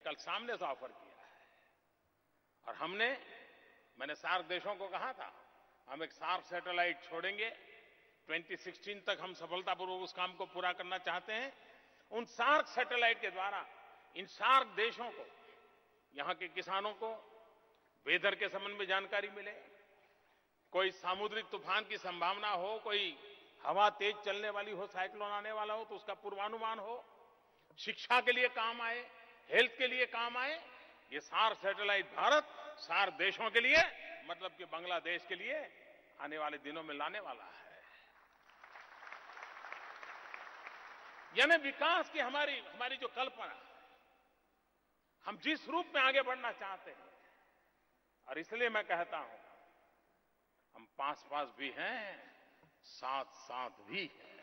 कल सामने से ऑफर किया है और मैंने सार्क देशों को कहा था, हम एक सार्क सैटेलाइट छोड़ेंगे, 2016 तक हम सफलतापूर्वक उस काम को पूरा करना चाहते हैं। उन सार्क सैटेलाइट के द्वारा इन सार्क देशों को, यहां के किसानों को वेदर के संबंध में जानकारी मिले, कोई सामुद्रिक तूफान की संभावना हो, कोई हवा तेज चलने वाली हो, साइक्लोन आने वाला हो तो उसका पूर्वानुमान हो, शिक्षा के लिए काम आए, हेल्थ के लिए काम आए। ये सार्क सैटेलाइट भारत सार्क देशों के लिए, मतलब कि बांग्लादेश के लिए आने वाले दिनों में लाने वाला है। यानी विकास की हमारी जो कल्पना, हम जिस रूप में आगे बढ़ना चाहते हैं, और इसलिए मैं कहता हूं हम पास पास भी हैं, साथ साथ भी हैं।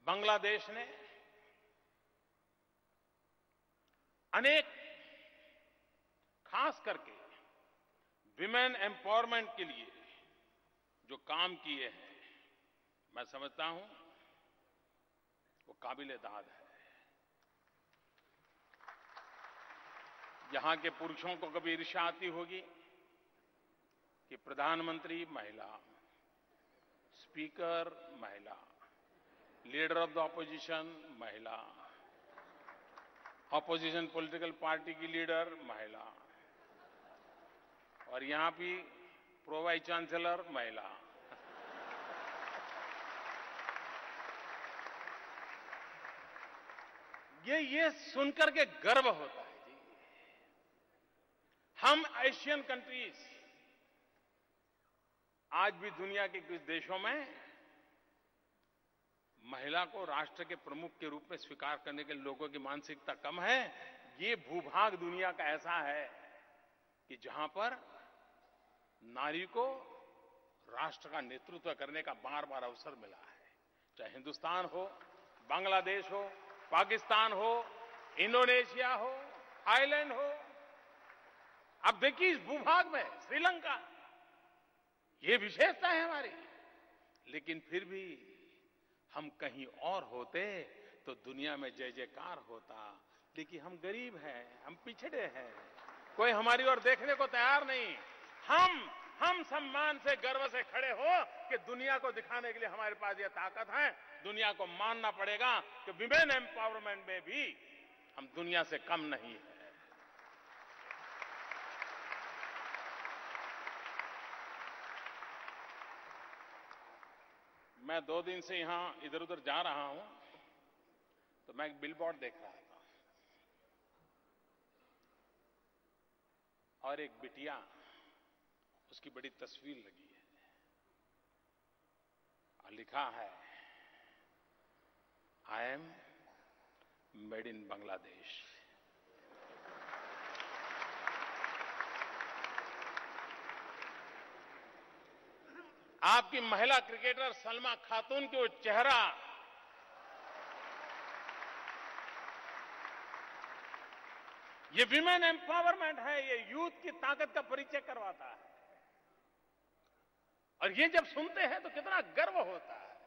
बांग्लादेश ने अनेक, खास करके विमेन एम्पावरमेंट के लिए जो काम किए हैं, मैं समझता हूं वो काबिल-ए-दाद है। यहां के पुरुषों को कभी ईर्ष्या आती होगी कि प्रधानमंत्री महिला, स्पीकर महिला, लीडर ऑफ द ऑपोजिशन महिला, ऑपोजिशन पॉलिटिकल पार्टी की लीडर महिला, और यहां भी प्रो वाइस चांसलर महिला। ये सुनकर के गर्व होता है जी। हम एशियन कंट्रीज, आज भी दुनिया के कुछ देशों में महिला को राष्ट्र के प्रमुख के रूप में स्वीकार करने के लोगों की मानसिकता कम है। ये भूभाग दुनिया का ऐसा है कि जहां पर नारी को राष्ट्र का नेतृत्व करने का बार बार अवसर मिला है, चाहे हिंदुस्तान हो, बांग्लादेश हो, पाकिस्तान हो, इंडोनेशिया हो, थाईलैंड हो। अब देखिए इस भूभाग में श्रीलंका, ये विशेषता है हमारी। लेकिन फिर भी हम कहीं और होते तो दुनिया में जय जयकार होता। लेकिन हम गरीब हैं, हम पिछड़े हैं, कोई हमारी ओर देखने को तैयार नहीं। हम सम्मान से, गर्व से खड़े हो कि दुनिया को दिखाने के लिए हमारे पास ये ताकत है। दुनिया को मानना पड़ेगा कि विमेन एम्पावरमेंट में भी हम दुनिया से कम नहीं है। मैं 2 दिन से यहां इधर उधर जा रहा हूं तो मैं एक बिलबोर्ड देख रहा था और एक बिटिया, उसकी बड़ी तस्वीर लगी है और लिखा है, I am made in Bangladesh. आपकी महिला क्रिकेटर सलमा खातून की वो चेहरा, ये विमेन एम्पावरमेंट है, ये यूथ की ताकत का परिचय करवाता है। और ये जब सुनते हैं तो कितना गर्व होता है।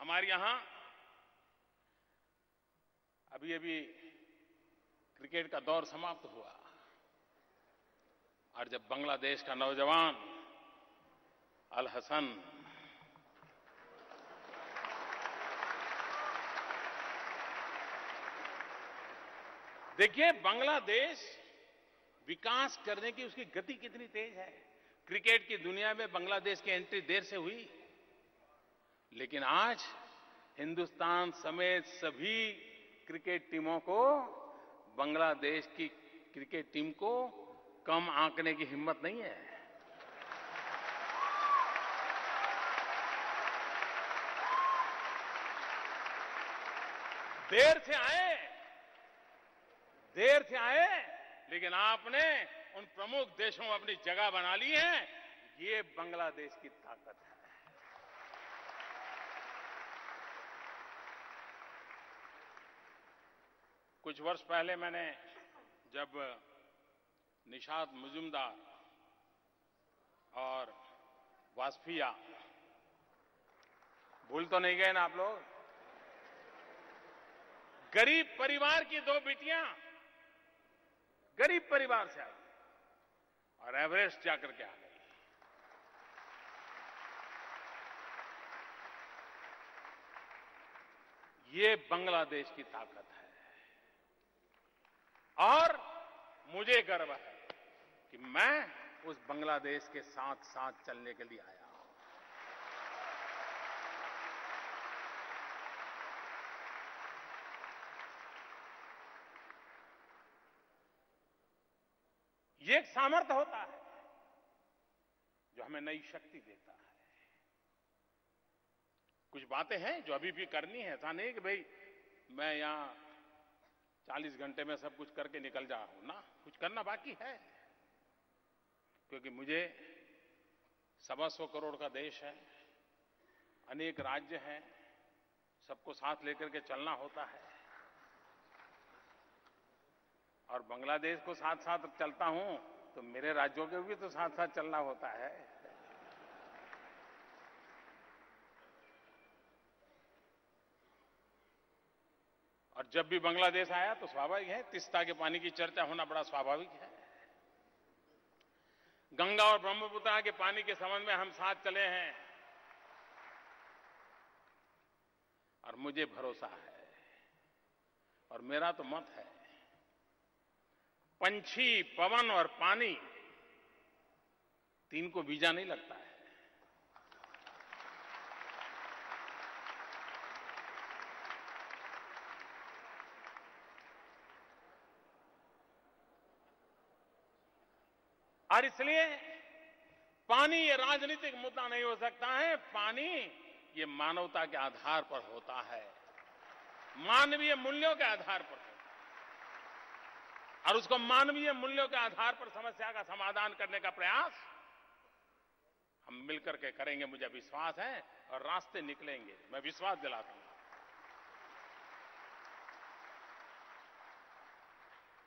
हमारे यहां अभी क्रिकेट का दौर समाप्त हुआ और जब बांग्लादेश का नौजवान अल हसन देखिए, बांग्लादेश विकास करने की उसकी गति कितनी तेज है। क्रिकेट की दुनिया में बांग्लादेश की एंट्री देर से हुई, लेकिन आज हिंदुस्तान समेत सभी क्रिकेट टीमों को बांग्लादेश की क्रिकेट टीम को कम आंकने की हिम्मत नहीं है। देर से आए, लेकिन आपने उन प्रमुख देशों में अपनी जगह बना ली है। ये बांग्लादेश की ताकत है। कुछ वर्ष पहले मैंने जब निशात मुजुमदार और वाजपेयी भूल तो नहीं गए ना आप लोग? गरीब परिवार की 2 बेटियां गरीब परिवार से आई और एवरेस्ट जाकर के आ गई। ये बांग्लादेश की ताकत है और मुझे गर्व है कि मैं उस बांग्लादेश के साथ साथ चलने के लिए आया हूं। ये एक सामर्थ्य होता है जो हमें नई शक्ति देता है। कुछ बातें हैं जो अभी भी करनी है। ऐसा नहीं कि भाई मैं यहां 40 घंटे में सब कुछ करके निकल जा हूं ना, कुछ करना बाकी है। क्योंकि मुझे 125 करोड़ का देश है, अनेक राज्य हैं, सबको साथ लेकर के चलना होता है। और बांग्लादेश को साथ साथ चलता हूं तो मेरे राज्यों के भी तो साथ साथ चलना होता है। और जब भी बांग्लादेश आया तो स्वाभाविक है, तीस्ता के पानी की चर्चा होना बड़ा स्वाभाविक है। गंगा और ब्रह्मपुत्र के पानी के संबंध में हम साथ चले हैं और मुझे भरोसा है और मेरा तो मत है, पंछी, पवन और पानी, 3 को वीजा नहीं लगता है। और इसलिए पानी ये राजनीतिक मुद्दा नहीं हो सकता है। पानी ये मानवता के आधार पर होता है, मानवीय मूल्यों के आधार पर होता है। और उसको मानवीय मूल्यों के आधार पर समस्या का समाधान करने का प्रयास हम मिलकर के करेंगे, मुझे विश्वास है, और रास्ते निकलेंगे, मैं विश्वास दिलाता हूं।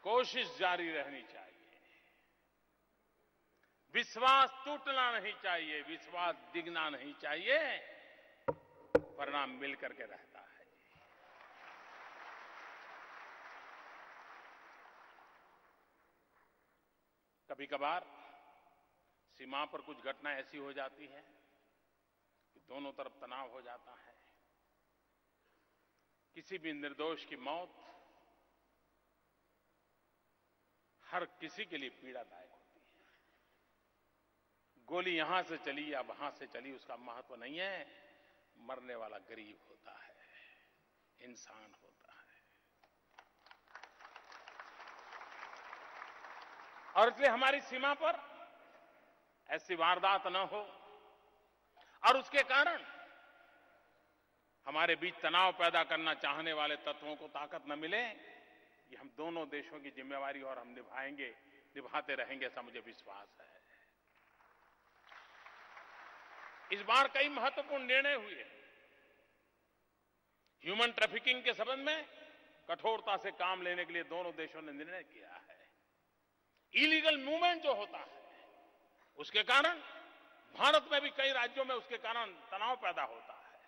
कोशिश जारी रहनी चाहिए, विश्वास टूटना नहीं चाहिए, विश्वास डिगना नहीं चाहिए, परिणाम मिलकर के रहता है। कभी कभार सीमा पर कुछ घटना ऐसी हो जाती है कि दोनों तरफ तनाव हो जाता है। किसी भी निर्दोष की मौत हर किसी के लिए पीड़ादायक होती है। गोली यहां से चली या वहां से चली उसका महत्व नहीं है, मरने वाला गरीब होता है, इंसान होता है। और इसलिए हमारी सीमा पर ऐसी वारदात न हो और उसके कारण हमारे बीच तनाव पैदा करना चाहने वाले तत्वों को ताकत न मिले, ये हम दोनों देशों की जिम्मेवारी और हम निभाएंगे, निभाते रहेंगे, ऐसा मुझे विश्वास है। इस बार कई महत्वपूर्ण निर्णय हुए। ह्यूमन ट्रैफिकिंग के संबंध में कठोरता से काम लेने के लिए दोनों देशों ने निर्णय किया है। इलीगल मूवमेंट जो होता है उसके कारण भारत में भी कई राज्यों में उसके कारण तनाव पैदा होता है।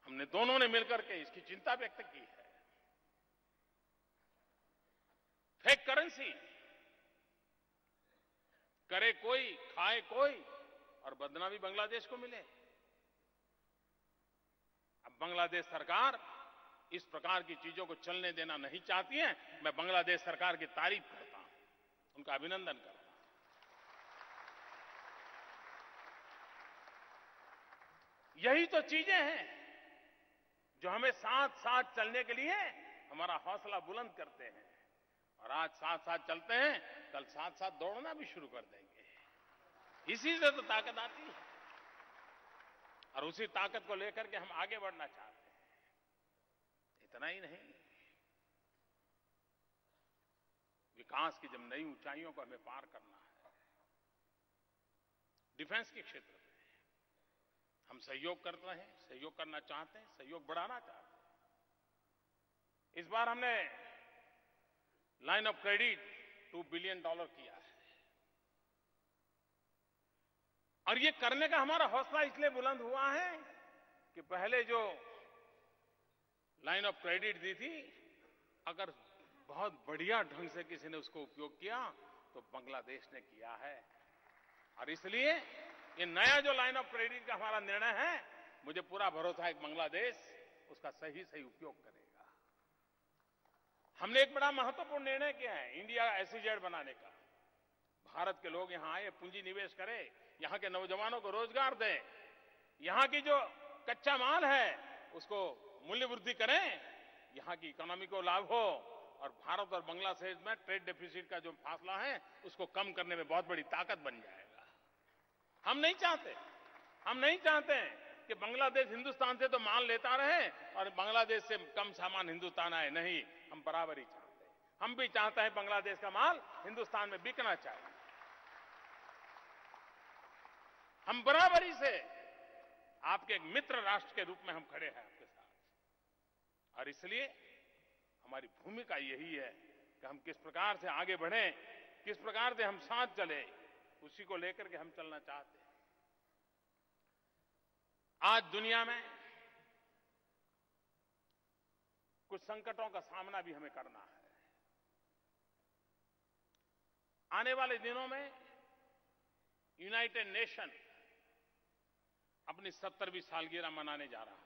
हमने दोनों ने मिलकर के इसकी चिंता व्यक्त की है। फेक करेंसी करे कोई, खाए कोई और बदनामी बांग्लादेश को मिले। अब बांग्लादेश सरकार इस प्रकार की चीजों को चलने देना नहीं चाहती है। मैं बांग्लादेश सरकार की तारीफ करता हूं, उनका अभिनंदन करता हूं। यही तो चीजें हैं जो हमें साथ साथ चलने के लिए हमारा हौसला बुलंद करते हैं। और आज साथ साथ चलते हैं, कल साथ साथ दौड़ना भी शुरू कर देंगे। इसी से तो ताकत आती है और उसी ताकत को लेकर के हम आगे बढ़ना चाहते हैं। इतना ही नहीं, विकास की जब नई ऊंचाइयों को हमें पार करना है, डिफेंस के क्षेत्र में हम सहयोग करते हैं, सहयोग करना चाहते हैं, सहयोग बढ़ाना चाहते हैं। इस बार हमने लाइन ऑफ क्रेडिट $2 बिलियन किया है। और ये करने का हमारा हौसला इसलिए बुलंद हुआ है कि पहले जो लाइन ऑफ क्रेडिट दी थी, अगर बहुत बढ़िया ढंग से किसी ने उसको उपयोग किया तो बांग्लादेश ने किया है। और इसलिए ये नया जो लाइन ऑफ क्रेडिट का हमारा निर्णय है, मुझे पूरा भरोसा है कि बांग्लादेश उसका सही सही उपयोग करेगा। हमने एक बड़ा महत्वपूर्ण निर्णय किया है इंडिया एसईजेड बनाने का। भारत के लोग यहां आए, पूंजी निवेश करें, यहां के नौजवानों को रोजगार दें, यहां की जो कच्चा माल है उसको मूल्य वृद्धि करें, यहां की इकोनॉमी को लाभ हो और भारत और बांग्लादेश में ट्रेड डेफिसिट का जो फासला है उसको कम करने में बहुत बड़ी ताकत बन जाएगा। हम नहीं चाहते कि बांग्लादेश हिंदुस्तान से तो माल लेता रहे और बांग्लादेश से कम सामान हिंदुस्तान आए। नहीं, हम बराबरी चाहते हैं। हम भी चाहते हैं बांग्लादेश का माल हिंदुस्तान में बिकना चाहिए। हम बराबरी से आपके एक मित्र राष्ट्र के रूप में हम खड़े हैं आपके साथ। और इसलिए हमारी भूमिका यही है कि हम किस प्रकार से आगे बढ़ें, किस प्रकार से हम साथ चले, उसी को लेकर के हम चलना चाहते हैं। आज दुनिया में कुछ संकटों का सामना भी हमें करना है। आने वाले दिनों में यूनाइटेड नेशन अपनी 70वीं सालगिरह मनाने जा रहा है।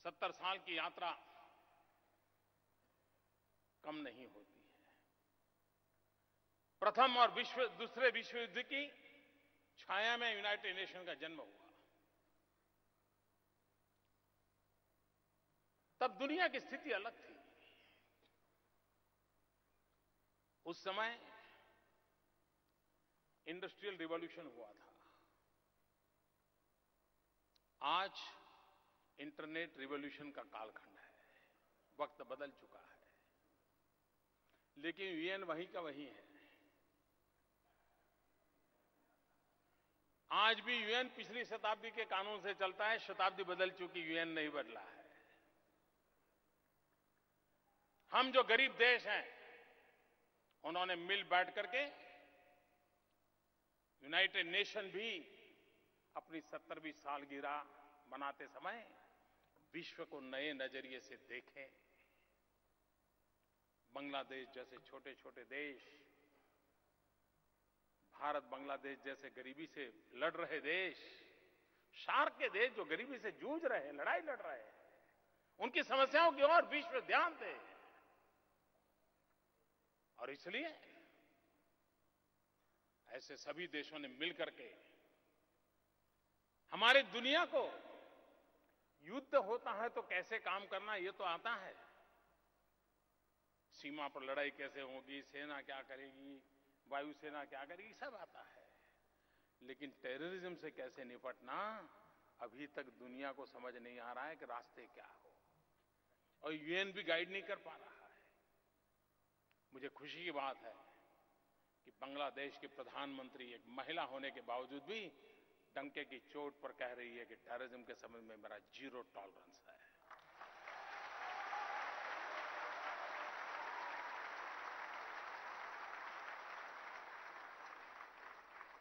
70 साल की यात्रा कम नहीं होती है। प्रथम और दूसरे विश्व युद्ध की छाया में यूनाइटेड नेशन का जन्म हुआ। तब दुनिया की स्थिति अलग थी। उस समय इंडस्ट्रियल रिवॉल्यूशन हुआ था। आज इंटरनेट रिवॉल्यूशन का कालखंड है। वक्त बदल चुका है, लेकिन यूएन वही का वही है। आज भी यूएन पिछली शताब्दी के कानून से चलता है। शताब्दी बदल चुकी, यूएन नहीं बदला है। हम जो गरीब देश हैं, उन्होंने मिल बैठ करके यूनाइटेड नेशन भी अपनी 70वीं सालगिरह मनाते समय विश्व को नए नजरिए से देखे। बांग्लादेश जैसे छोटे छोटे देश, भारत बांग्लादेश जैसे गरीबी से लड़ रहे देश, सार्क के देश जो गरीबी से जूझ रहे हैं, लड़ाई लड़ रहे हैं, उनकी समस्याओं की ओर विश्व ध्यान दे। और इसलिए ऐसे सभी देशों ने मिलकर के हमारे दुनिया को युद्ध होता है तो कैसे काम करना, ये तो आता है। सीमा पर लड़ाई कैसे होगी, सेना क्या करेगी, वायुसेना क्या करेगी, सब आता है। लेकिन टेररिज्म से कैसे निपटना, अभी तक दुनिया को समझ नहीं आ रहा है कि रास्ते क्या हो, और यूएन भी गाइड नहीं कर पा रहा है। मुझे खुशी की बात है कि बांग्लादेश की प्रधानमंत्री एक महिला होने के बावजूद भी डंके की चोट पर कह रही है कि टेररिज्म के संबंध में मेरा जीरो टॉलरेंस है।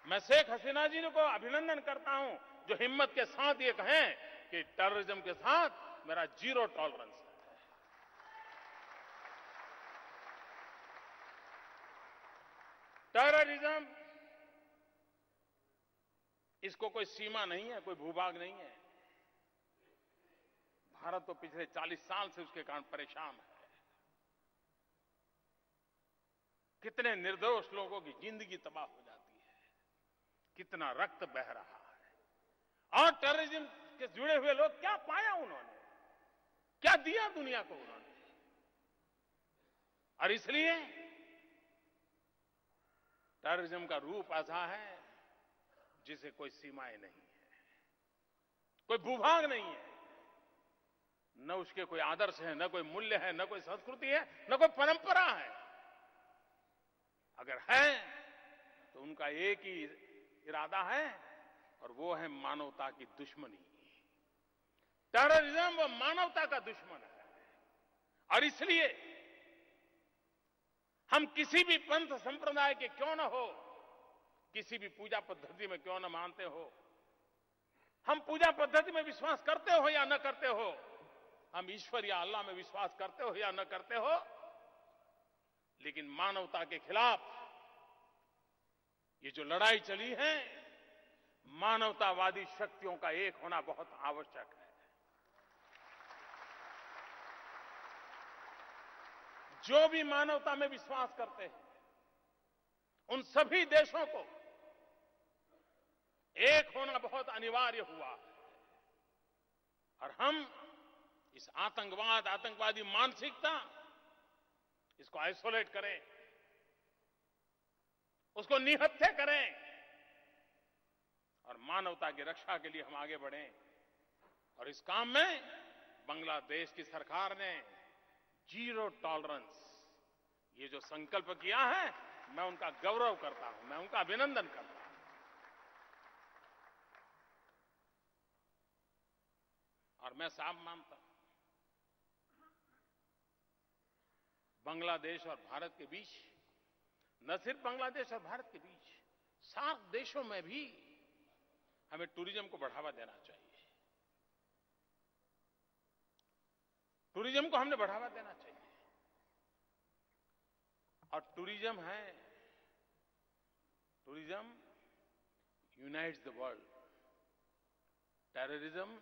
मैं शेख हसीना जी को अभिनंदन करता हूं जो हिम्मत के साथ ये कहें कि टेररिज्म के साथ मेरा जीरो टॉलरेंस है। टेररिज्म, इसको कोई सीमा नहीं है, कोई भूभाग नहीं है। भारत तो पिछले 40 साल से उसके कारण परेशान है। कितने निर्दोष लोगों की जिंदगी तबाह हो जाती है, कितना रक्त बह रहा है। और टेररिज्म के जुड़े हुए लोग क्या पाया उन्होंने, क्या दिया दुनिया को उन्होंने। और इसलिए टेररिज्म का रूप ऐसा है जिसे कोई सीमाएं नहीं है, कोई भूभाग नहीं है, न उसके कोई आदर्श है, न कोई मूल्य है, न कोई संस्कृति है, न कोई परंपरा है। अगर है तो उनका एक ही इरादा है, और वो है मानवता की दुश्मनी। टेररिज्म वो मानवता का दुश्मन है। और इसलिए हम किसी भी पंथ संप्रदाय के क्यों न हो, किसी भी पूजा पद्धति में क्यों न मानते हो, हम पूजा पद्धति में विश्वास करते हो या न करते हो, हम ईश्वर या अल्लाह में विश्वास करते हो या न करते हो, लेकिन मानवता के खिलाफ ये जो लड़ाई चली है, मानवतावादी शक्तियों का एक होना बहुत आवश्यक है। जो भी मानवता में विश्वास करते हैं, उन सभी देशों को एक होना बहुत अनिवार्य हुआ है। और हम इस आतंकवादी मानसिकता, इसको आइसोलेट करें, उसको निहत्थे करें और मानवता की रक्षा के लिए हम आगे बढ़ें। और इस काम में बांग्लादेश की सरकार ने जीरो टॉलरेंस ये जो संकल्प किया है, मैं उनका गौरव करता हूं, मैं उनका अभिनंदन करता हूं। और मैं साफ मानता हूं, बांग्लादेश और भारत के बीच, न सिर्फ बांग्लादेश और भारत के बीच, सार्क देशों में भी हमें टूरिज्म को बढ़ावा देना चाहिए। टूरिज्म को हमने बढ़ावा देना चाहिए। और tourism unites the world, terrorism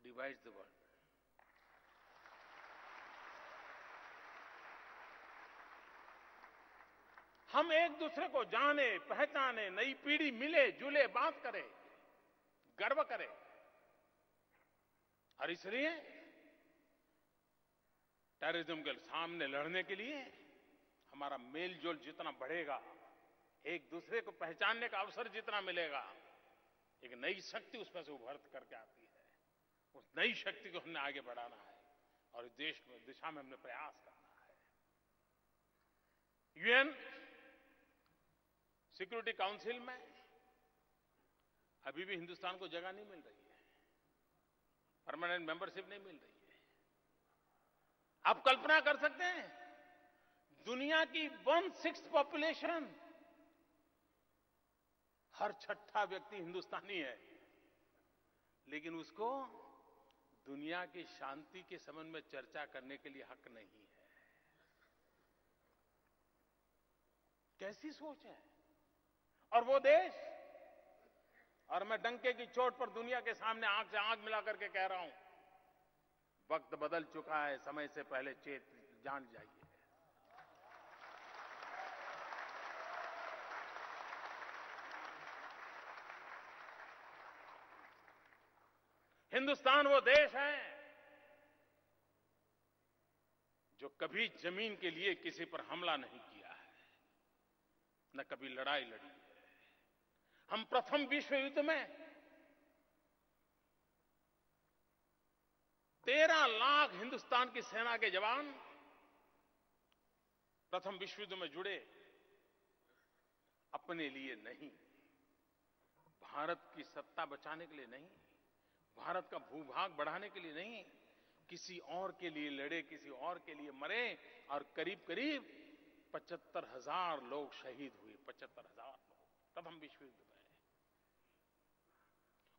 divides the world. हम एक दूसरे को जाने पहचाने, नई पीढ़ी मिले जुले, बात करे, गर्व करे। और इसलिए टेररिज्म के सामने लड़ने के लिए हमारा मेल जोल जितना बढ़ेगा, एक दूसरे को पहचानने का अवसर जितना मिलेगा, एक नई शक्ति उसमें से उभर करके आती है। उस नई शक्ति को हमने आगे बढ़ाना है और इस देश में दिशा में हमने प्रयास करना है। यूएन सिक्योरिटी काउंसिल में अभी भी हिंदुस्तान को जगह नहीं मिल रही है, परमानेंट मेंबरशिप नहीं मिल रही है। आप कल्पना कर सकते हैं, दुनिया की 1/6 पॉपुलेशन, हर छठा व्यक्ति हिंदुस्तानी है, लेकिन उसको दुनिया की शांति के संबंध में चर्चा करने के लिए हक नहीं है। कैसी सोच है। और वो देश, और मैं डंके की चोट पर दुनिया के सामने आंख से आंख मिला करके कह रहा हूं, वक्त बदल चुका है, समय से पहले जान जाइए। हिंदुस्तान वो देश है जो कभी जमीन के लिए किसी पर हमला नहीं किया है, न कभी लड़ाई लड़ी है। हम प्रथम विश्व युद्ध में 13 लाख हिंदुस्तान की सेना के जवान प्रथम विश्व युद्ध में जुड़े, अपने लिए नहीं, भारत की सत्ता बचाने के लिए नहीं, भारत का भूभाग बढ़ाने के लिए नहीं, किसी और के लिए लड़े, किसी और के लिए मरे। और करीब करीब 75,000 लोग शहीद हुए, 75,000 लोग प्रथम विश्व युद्ध में।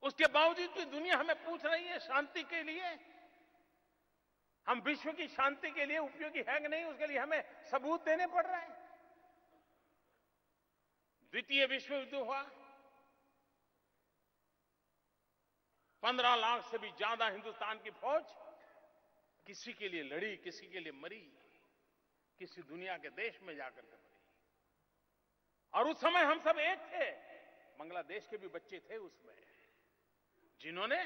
उसके बावजूद भी दुनिया हमें पूछ रही है शांति के लिए, हम विश्व की शांति के लिए उपयोगी है कि नहीं, उसके लिए हमें सबूत देने पड़ रहे हैं। द्वितीय विश्व युद्ध हुआ, 15 लाख से भी ज्यादा हिंदुस्तान की फौज किसी के लिए लड़ी, किसी के लिए मरी, किसी दुनिया के देश में जाकर के मरी। और उस समय हम सब एक थे, बांग्लादेश के भी बच्चे थे उसमें, जिन्होंने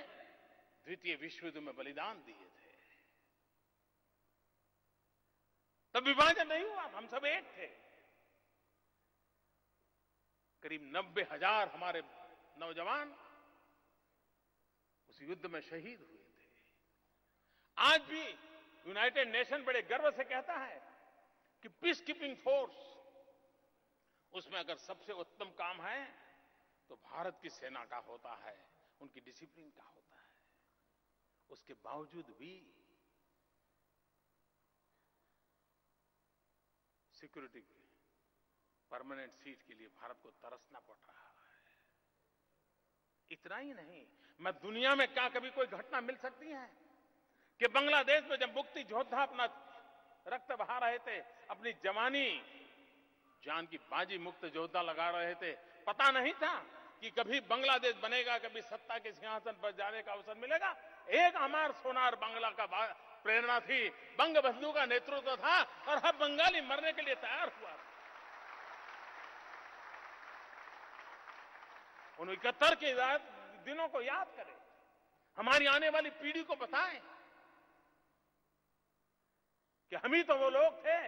द्वितीय विश्व युद्ध में बलिदान दिए थे। तब विभाजन नहीं हुआ, हम सब एक थे। करीब 90,000 हमारे नौजवान उस युद्ध में शहीद हुए थे। आज भी यूनाइटेड नेशन बड़े गर्व से कहता है कि पीस कीपिंग फोर्स, उसमें अगर सबसे उत्तम काम है तो भारत की सेना का होता है, उनकी डिसिप्लिन का होता है। उसके बावजूद भी सिक्योरिटी परमानेंट सीट के लिए भारत को तरसना पड़ रहा है। इतना ही नहीं, मैं दुनिया में क्या कभी कोई घटना मिल सकती है कि बांग्लादेश में जब मुक्ति योद्धा अपना रक्त बहा रहे थे, अपनी जवानी जान की बाजी मुक्त योद्धा लगा रहे थे, पता नहीं था कि कभी बांग्लादेश बनेगा, कभी सत्ता के सिंहासन पर जाने का अवसर मिलेगा। एक हमार सोनार बांग्ला का प्रेरणा थी, बंगबंधु का नेतृत्व था और हर बंगाली मरने के लिए तैयार हुआ। उन 71 के दिनों को याद करें, हमारी आने वाली पीढ़ी को बताएं कि हम ही तो वो लोग थे।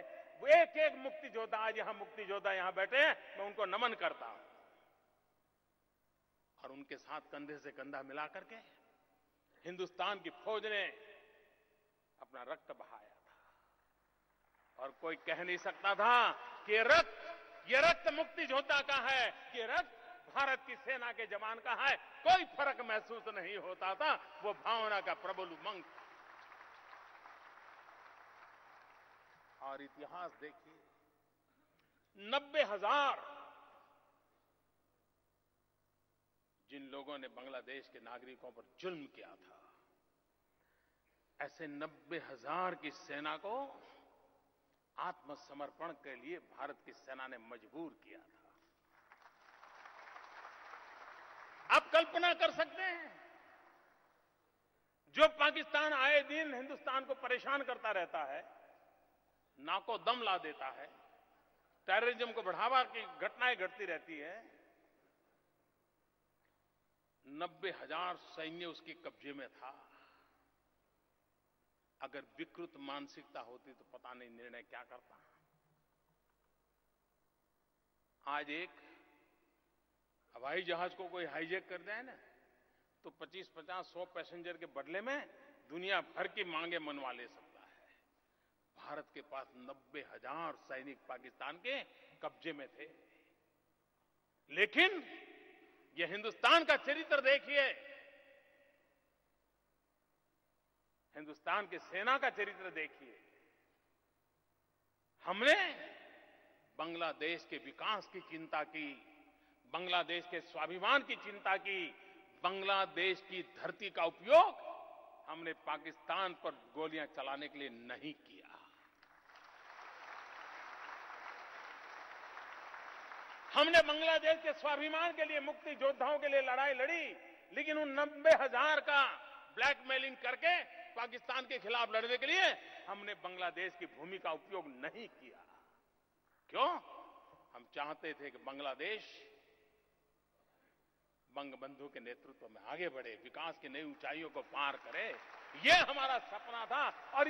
वो एक एक मुक्ति योद्धा, आज यहां मुक्ति योद्धा यहां बैठे हैं, मैं उनको नमन करता हूं। और उनके साथ कंधे से कंधा मिला करके हिंदुस्तान की फौज ने अपना रक्त बहाया था। और कोई कह नहीं सकता था कि ये रक्त मुक्ति योद्धा का है, ये रक्त भारत की सेना के जवान का है। कोई फर्क महसूस नहीं होता था। वो भावना का प्रबल उमंग। और इतिहास देखिए, 90,000 जिन लोगों ने बांग्लादेश के नागरिकों पर जुल्म किया था, ऐसे 90,000 की सेना को आत्मसमर्पण के लिए भारत की सेना ने मजबूर किया था। आप कल्पना कर सकते हैं, जो पाकिस्तान आए दिन हिंदुस्तान को परेशान करता रहता है, नाको दम ला देता है, टेररिज्म को बढ़ावा की घटनाएं घटती रहती है, 90,000 सैन्य उसके कब्जे में था। अगर विकृत मानसिकता होती तो पता नहीं निर्णय क्या करता। आज एक हवाई जहाज को कोई हाईजैक कर जाए ना, तो 25, 50, 100 पैसेंजर के बदले में दुनिया भर की मांगे मनवा ले सकता है। भारत के पास 90,000 सैनिक पाकिस्तान के कब्जे में थे। लेकिन ये हिंदुस्तान का चरित्र देखिए, हिंदुस्तान की सेना का चरित्र देखिए। हमने बांग्लादेश के विकास की चिंता की, बांग्लादेश के स्वाभिमान की चिंता की, बांग्लादेश की धरती का उपयोग हमने पाकिस्तान पर गोलियां चलाने के लिए नहीं किया। हमने बांग्लादेश के स्वाभिमान के लिए, मुक्ति योद्धाओं के लिए लड़ाई लड़ी, लेकिन उन 90,000 का ब्लैकमेलिंग करके पाकिस्तान के खिलाफ लड़ने के लिए हमने बांग्लादेश की भूमि का उपयोग नहीं किया। क्यों? हम चाहते थे कि बांग्लादेश बंगबंधु के नेतृत्व में आगे बढ़े, विकास की नई ऊंचाइयों को पार करे। यह हमारा सपना था और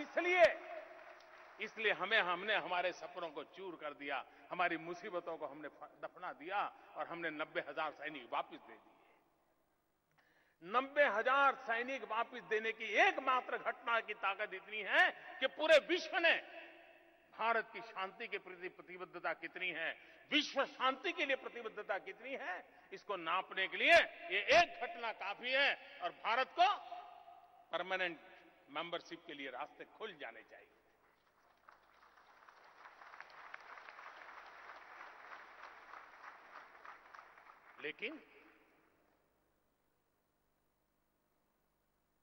इसलिए हमने हमारे सपनों को चूर कर दिया, हमारी मुसीबतों को हमने दफना दिया और हमने 90,000 सैनिक वापस दे दिए। 90,000 सैनिक वापस देने की एकमात्र घटना की ताकत इतनी है कि पूरे विश्व ने भारत की शांति के प्रति प्रतिबद्धता कितनी है, विश्व शांति के लिए प्रतिबद्धता कितनी है, इसको नापने के लिए ये एक घटना काफी है। और भारत को परमानेंट मेंबरशिप के लिए रास्ते खुल जाने चाहिए। लेकिन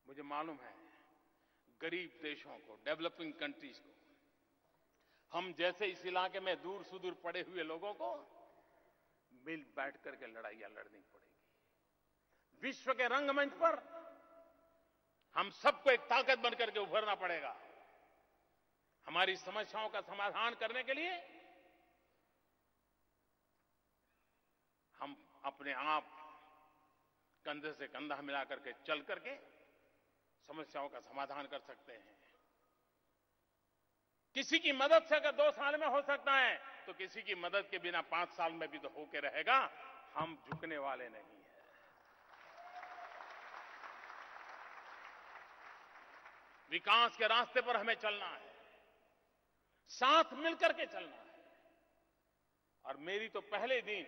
मुझे मालूम है, गरीब देशों को, डेवलपिंग कंट्रीज को, हम जैसे इस इलाके में दूर सुदूर पड़े हुए लोगों को मिल बैठ करके लड़ाइयां लड़नी पड़ेगी। विश्व के रंगमंच पर हम सबको एक ताकत बनकर के उभरना पड़ेगा। हमारी समस्याओं का समाधान करने के लिए हम अपने आप कंधे से कंधा मिला करके चल करके समस्याओं का समाधान कर सकते हैं। किसी की मदद से अगर 2 साल में हो सकता है, तो किसी की मदद के बिना 5 साल में भी तो होके रहेगा। हम झुकने वाले नहीं हैं। विकास के रास्ते पर हमें चलना है, साथ मिलकर के चलना है। और मेरी तो पहले दिन,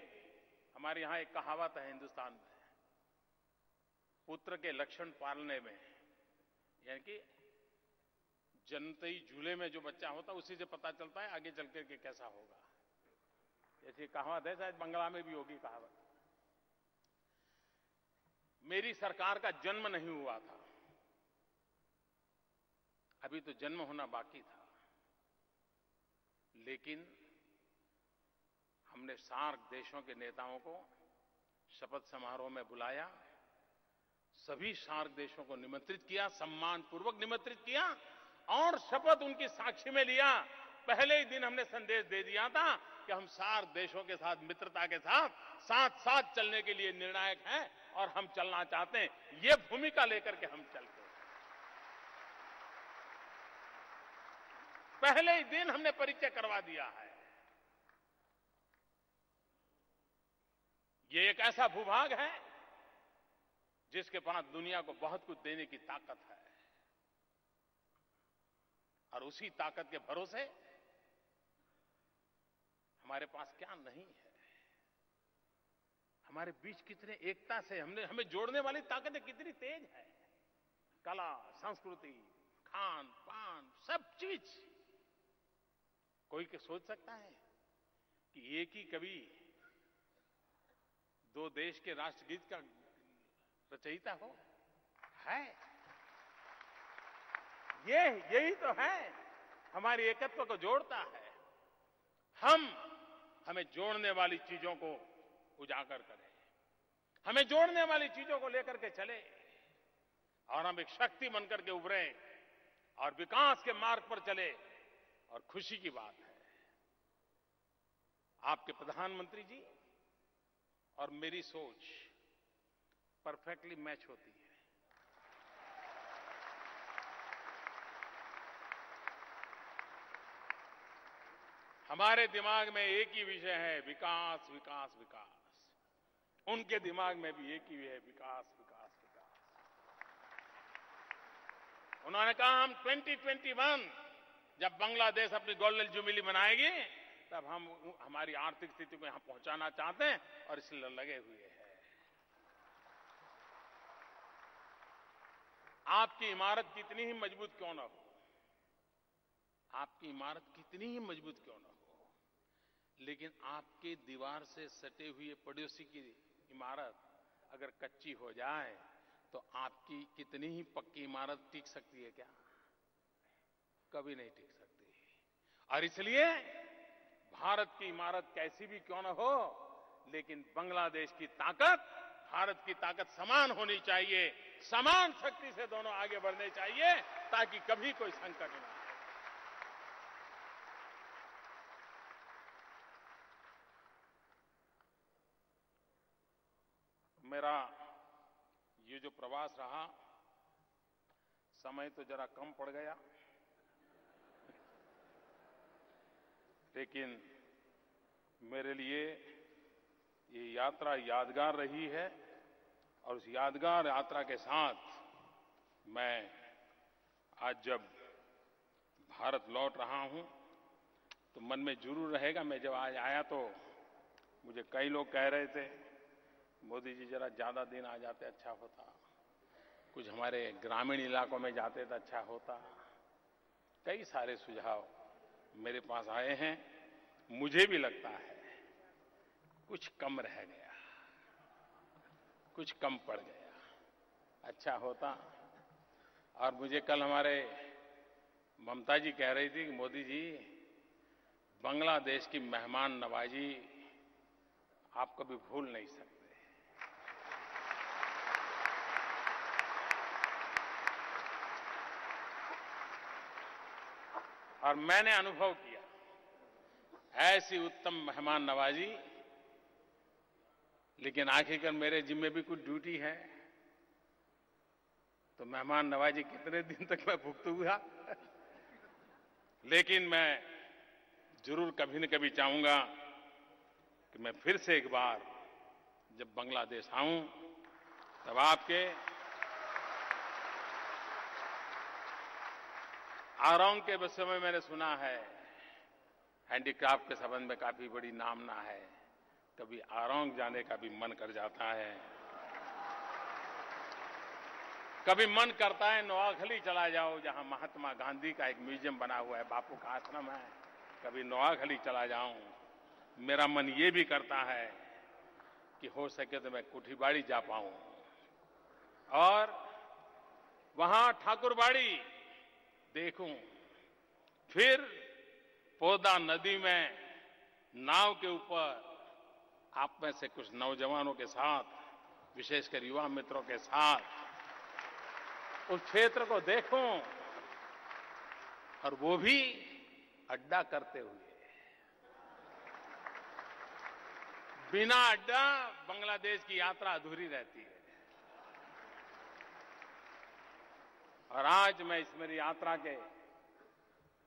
हमारे यहां एक कहावत है हिंदुस्तान में, पुत्र के लक्षण पालने में, यानी कि जन्मते ही झूले में जो बच्चा होता है उसी से पता चलता है आगे चल करके कैसा होगा। जैसी कहावत है, शायद बंगला में भी होगी कहावत। मेरी सरकार का जन्म नहीं हुआ था, अभी तो जन्म होना बाकी था, लेकिन हमने सार्क देशों के नेताओं को शपथ समारोह में बुलाया, सभी सार्क देशों को निमंत्रित किया, सम्मानपूर्वक निमंत्रित किया और शपथ उनकी साक्षी में लिया। पहले ही दिन हमने संदेश दे दिया था कि हम सार्क देशों के साथ मित्रता के साथ साथ साथ चलने के लिए निर्णायक हैं और हम चलना चाहते हैं। ये भूमिका लेकर के हम चलते हैं। पहले ही दिन हमने परिचय करवा दिया है। ये एक ऐसा भूभाग है जिसके पास दुनिया को बहुत कुछ देने की ताकत है और उसी ताकत के भरोसे हमारे पास क्या नहीं है। हमारे बीच कितने एकता से हमें जोड़ने वाली ताकतें कितनी तेज है। कला, संस्कृति, खान पान, सब चीज। कोई के सोच सकता है कि एक ही कवि दो देश के राष्ट्रगीत का रचयिता हो? है। यही तो है हमारी एकत्व को जोड़ता है। हमें जोड़ने वाली चीजों को उजागर करें, हमें जोड़ने वाली चीजों को लेकर के चले और हम एक शक्ति बनकर के उभरे और विकास के मार्ग पर चले। और खुशी की बात है, आपके प्रधानमंत्री जी और मेरी सोच परफेक्टली मैच होती है। हमारे दिमाग में एक ही विषय है, विकास विकास विकास। उनके दिमाग में भी एक ही है, विकास विकास विकास। उन्होंने कहा हम 2021 जब बांग्लादेश अपनी गोल्डन जुबली मनाएगी तब हम हमारी आर्थिक स्थिति को यहां पहुंचाना चाहते हैं और इसलिए लगे हुए हैं। आपकी इमारत कितनी ही मजबूत क्यों ना हो, आपकी इमारत कितनी ही मजबूत क्यों ना हो, लेकिन आपके दीवार से सटे हुए पड़ोसी की इमारत अगर कच्ची हो जाए तो आपकी कितनी ही पक्की इमारत टिक सकती है क्या? कभी नहीं टिक सकती। और इसलिए भारत की इमारत कैसी भी क्यों ना हो, लेकिन बांग्लादेश की ताकत भारत की ताकत समान होनी चाहिए। समान शक्ति से दोनों आगे बढ़ने चाहिए ताकि कभी कोई संकट ना आए। मेरा ये जो प्रवास रहा, समय तो जरा कम पड़ गया, लेकिन मेरे लिए ये यात्रा यादगार रही है और उस यादगार यात्रा के साथ मैं आज जब भारत लौट रहा हूं तो मन में जरूर रहेगा। मैं जब आज आया तो मुझे कई लोग कह रहे थे मोदी जी जरा ज्यादा दिन आ जाते अच्छा होता, कुछ हमारे ग्रामीण इलाकों में जाते तो अच्छा होता। कई सारे सुझाव मेरे पास आए हैं। मुझे भी लगता है कुछ कम रह गया, कुछ कम पड़ गया, अच्छा होता। और मुझे कल हमारे ममता जी कह रही थी कि मोदी जी बांग्लादेश की मेहमान नवाजी आप कभी भूल नहीं सकते। और मैंने अनुभव किया ऐसी उत्तम मेहमान नवाजी, लेकिन आखिरकार मेरे जिम्मे भी कुछ ड्यूटी है, तो मेहमान नवाजी कितने दिन तक मैं भुगतूंगा। लेकिन मैं जरूर कभी न कभी चाहूंगा कि मैं फिर से एक बार जब बांग्लादेश आऊं तब आपके आरोंग के विषय में मैंने सुना है, हैंडीक्राफ्ट के संबंध में काफी बड़ी नामना है। कभी आरोंग जाने का भी मन कर जाता है। कभी मन करता है नोआखली चला जाओ, जहां महात्मा गांधी का एक म्यूजियम बना हुआ है, बापू का आश्रम है। कभी नोआखली चला जाऊं, मेरा मन ये भी करता है कि हो सके तो मैं कुठीबाड़ी जा पाऊं और वहां ठाकुरबाड़ी देखूं, फिर पोदा नदी में नाव के ऊपर आप में से कुछ नौजवानों के साथ, विशेषकर युवा मित्रों के साथ उस क्षेत्र को देखूं और वो भी अड्डा करते हुए। बिना अड्डा बांग्लादेश की यात्रा अधूरी रहती है। और आज मैं इस मेरी यात्रा के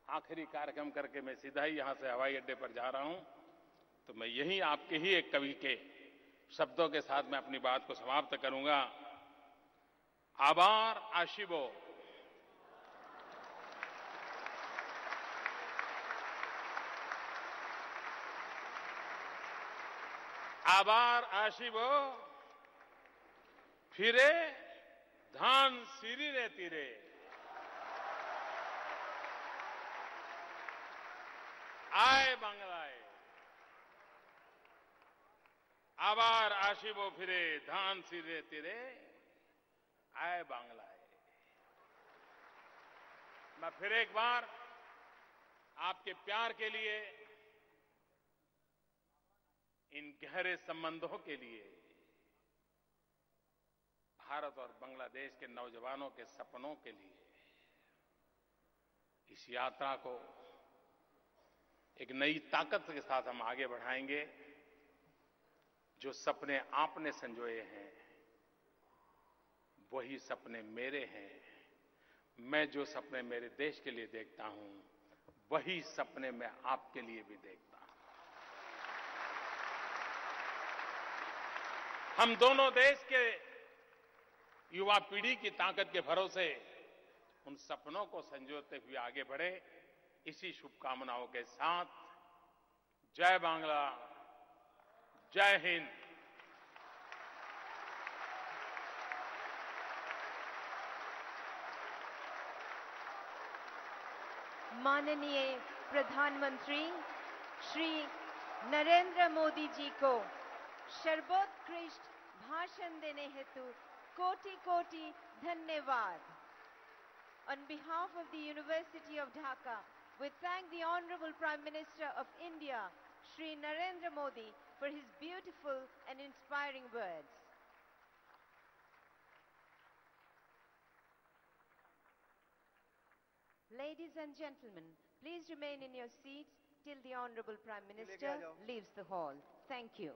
आखिरी कार्यक्रम करके मैं सीधा ही यहां से हवाई अड्डे पर जा रहा हूं, तो मैं यही आपके ही एक कवि के शब्दों के साथ मैं अपनी बात को समाप्त करूंगा। आभार आशिबो, आभार आशिबो, फिरे धान सीरी रे तीरे। आए बांग्लाए, आभार आशिबो फिरे धान सीरे तीरे, आए बांग्लाए। मैं फिर एक बार आपके प्यार के लिए, इन गहरे संबंधों के लिए, भारत और बांग्लादेश के नौजवानों के सपनों के लिए, इस यात्रा को एक नई ताकत के साथ हम आगे बढ़ाएंगे। जो सपने आपने संजोए हैं वही सपने मेरे हैं। मैं जो सपने मेरे देश के लिए देखता हूं वही सपने मैं आपके लिए भी देखता हूं। हम दोनों देश के युवा पीढ़ी की ताकत के भरोसे उन सपनों को संजोते हुए आगे बढ़े, इसी शुभकामनाओं के साथ जय बांग्ला, जय हिंद। माननीय प्रधानमंत्री श्री नरेंद्र मोदी जी को सर्वोत्कृष्ट भाषण देने हेतु कोटि कोटि धन्यवाद। On behalf of the University of Dhaka, we thank the Honorable Prime Minister of India, Shri Narendra Modi, for his beautiful and inspiring words. Ladies and gentlemen, please remain in your seats till the Honorable Prime Minister leaves the hall. Thank you.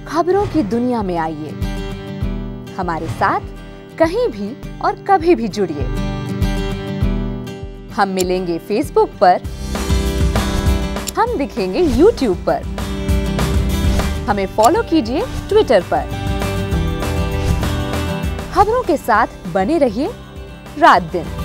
खबरों की दुनिया में आइए, हमारे साथ कहीं भी और कभी भी जुड़िए। हम मिलेंगे फेसबुक पर, हम दिखेंगे यूट्यूब पर, हमें फॉलो कीजिए ट्विटर पर। खबरों के साथ बने रहिए रात दिन।